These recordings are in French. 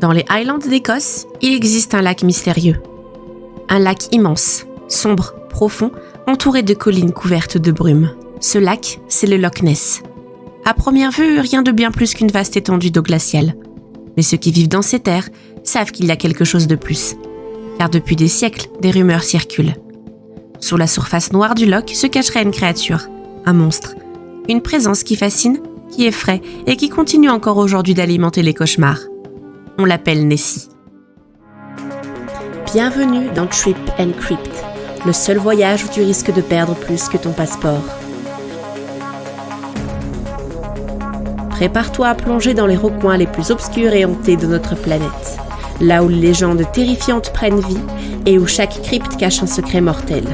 Dans les Highlands d'Écosse, il existe un lac mystérieux. Un lac immense, sombre, profond, entouré de collines couvertes de brume. Ce lac, c'est le Loch Ness. À première vue, rien de bien plus qu'une vaste étendue d'eau glaciale. Mais ceux qui vivent dans ces terres savent qu'il y a quelque chose de plus. Car depuis des siècles, des rumeurs circulent. Sous la surface noire du lac se cacherait une créature, un monstre. Une présence qui fascine, qui effraie et qui continue encore aujourd'hui d'alimenter les cauchemars. On l'appelle Nessie. Bienvenue dans Trip and Crypt, le seul voyage où tu risques de perdre plus que ton passeport. Prépare-toi à plonger dans les recoins les plus obscurs et hantés de notre planète, là où les légendes terrifiantes prennent vie et où chaque crypte cache un secret mortel.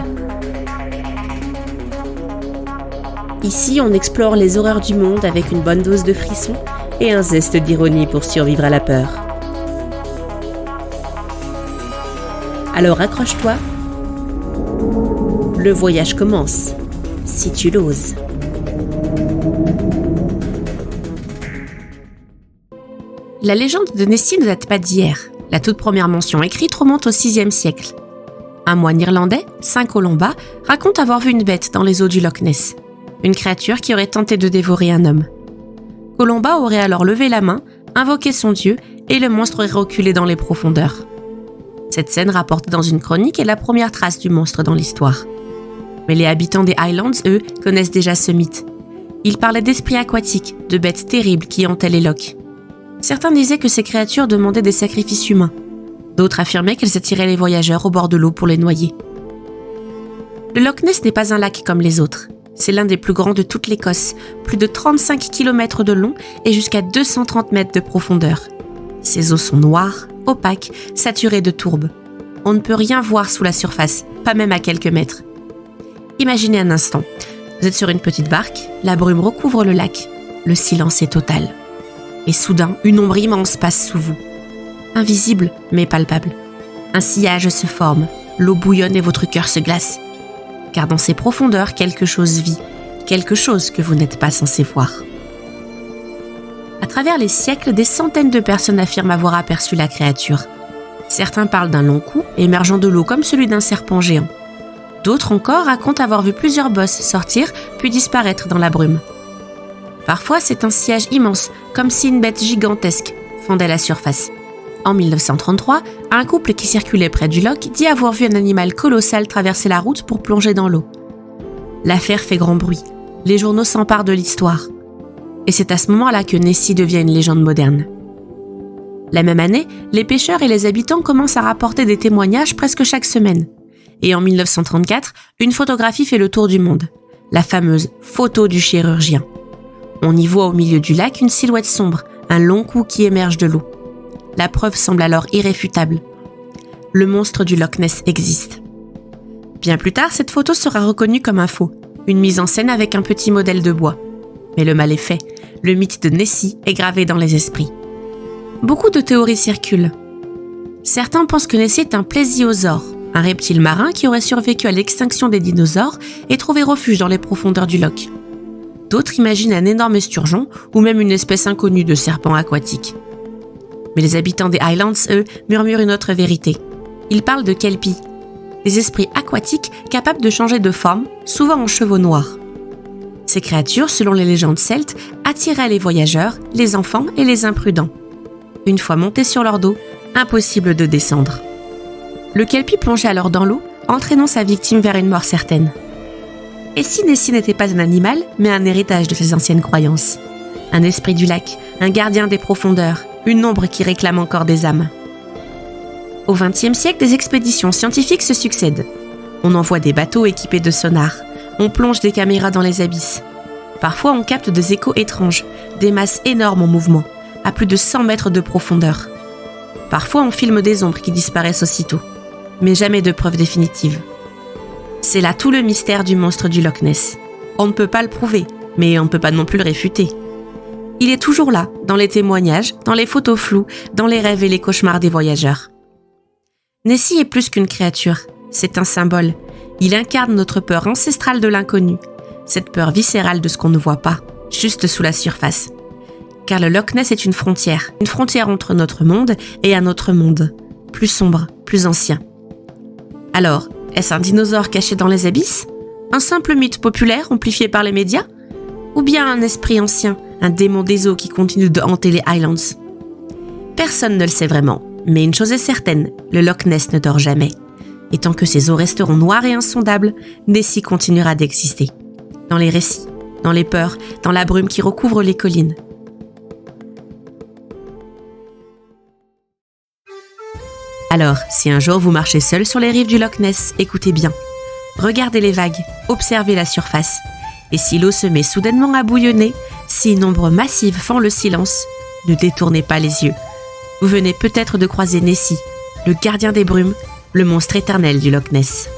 Ici, on explore les horreurs du monde avec une bonne dose de frissons et un zeste d'ironie pour survivre à la peur. Alors accroche-toi, le voyage commence, si tu l'oses. La légende de Nessie ne date pas d'hier. La toute première mention écrite remonte au VIe siècle. Un moine irlandais, Saint Colomba, raconte avoir vu une bête dans les eaux du Loch Ness. Une créature qui aurait tenté de dévorer un homme. Colomba aurait alors levé la main, invoqué son dieu, et le monstre aurait reculé dans les profondeurs. Cette scène rapportée dans une chronique est la première trace du monstre dans l'histoire. Mais les habitants des Highlands, eux, connaissent déjà ce mythe. Ils parlaient d'esprits aquatiques, de bêtes terribles qui hantaient les lochs. Certains disaient que ces créatures demandaient des sacrifices humains. D'autres affirmaient qu'elles attiraient les voyageurs au bord de l'eau pour les noyer. Le Loch Ness n'est pas un lac comme les autres. C'est l'un des plus grands de toute l'Écosse, plus de 35 km de long et jusqu'à 230 mètres de profondeur. Ses eaux sont noires, opaques, saturées de tourbe. On ne peut rien voir sous la surface, pas même à quelques mètres. Imaginez un instant, vous êtes sur une petite barque, la brume recouvre le lac, le silence est total. Et soudain, une ombre immense passe sous vous. Invisible, mais palpable. Un sillage se forme, l'eau bouillonne et votre cœur se glace. Car dans ces profondeurs, quelque chose vit, quelque chose que vous n'êtes pas censé voir. À travers les siècles, des centaines de personnes affirment avoir aperçu la créature. Certains parlent d'un long cou émergeant de l'eau comme celui d'un serpent géant. D'autres encore racontent avoir vu plusieurs bosses sortir puis disparaître dans la brume. Parfois, c'est un sillage immense, comme si une bête gigantesque fendait la surface. En 1933, un couple qui circulait près du loch dit avoir vu un animal colossal traverser la route pour plonger dans l'eau. L'affaire fait grand bruit. Les journaux s'emparent de l'histoire. Et c'est à ce moment-là que Nessie devient une légende moderne. La même année, les pêcheurs et les habitants commencent à rapporter des témoignages presque chaque semaine. Et en 1934, une photographie fait le tour du monde. La fameuse photo du chirurgien. On y voit au milieu du lac une silhouette sombre, un long cou qui émerge de l'eau. La preuve semble alors irréfutable. Le monstre du Loch Ness existe. Bien plus tard, cette photo sera reconnue comme un faux, une mise en scène avec un petit modèle de bois. Mais le mal est fait, le mythe de Nessie est gravé dans les esprits. Beaucoup de théories circulent. Certains pensent que Nessie est un plésiosaure, un reptile marin qui aurait survécu à l'extinction des dinosaures et trouvé refuge dans les profondeurs du loch. D'autres imaginent un énorme esturgeon ou même une espèce inconnue de serpent aquatique. Mais les habitants des Highlands, eux, murmurent une autre vérité. Ils parlent de kelpies, des esprits aquatiques capables de changer de forme, souvent en chevaux noirs. Ces créatures, selon les légendes celtes, attiraient les voyageurs, les enfants et les imprudents. Une fois montés sur leur dos, impossible de descendre. Le kelpie plongeait alors dans l'eau, entraînant sa victime vers une mort certaine. Et si Nessie n'était pas un animal, mais un héritage de ses anciennes croyances? Un esprit du lac, un gardien des profondeurs, une ombre qui réclame encore des âmes. Au XXe siècle, des expéditions scientifiques se succèdent. On envoie des bateaux équipés de sonars. On plonge des caméras dans les abysses. Parfois, on capte des échos étranges, des masses énormes en mouvement, à plus de 100 mètres de profondeur. Parfois, on filme des ombres qui disparaissent aussitôt. Mais jamais de preuves définitives. C'est là tout le mystère du monstre du Loch Ness. On ne peut pas le prouver, mais on ne peut pas non plus le réfuter. Il est toujours là, dans les témoignages, dans les photos floues, dans les rêves et les cauchemars des voyageurs. Nessie est plus qu'une créature, c'est un symbole. Il incarne notre peur ancestrale de l'inconnu, cette peur viscérale de ce qu'on ne voit pas, juste sous la surface. car le Loch Ness est une frontière entre notre monde et un autre monde, plus sombre, plus ancien. Alors, est-ce un dinosaure caché dans les abysses? Un simple mythe populaire amplifié par les médias? Ou bien un esprit ancien, un démon des eaux qui continue de hanter les Highlands? Personne ne le sait vraiment, mais une chose est certaine, le Loch Ness ne dort jamais. Et tant que ses eaux resteront noires et insondables, Nessie continuera d'exister. Dans les récits, dans les peurs, dans la brume qui recouvre les collines. Alors, si un jour vous marchez seul sur les rives du Loch Ness, écoutez bien. Regardez les vagues, observez la surface. Et si l'eau se met soudainement à bouillonner, si une ombre massive fend le silence, ne détournez pas les yeux. Vous venez peut-être de croiser Nessie, le gardien des brumes, le monstre éternel du Loch Ness.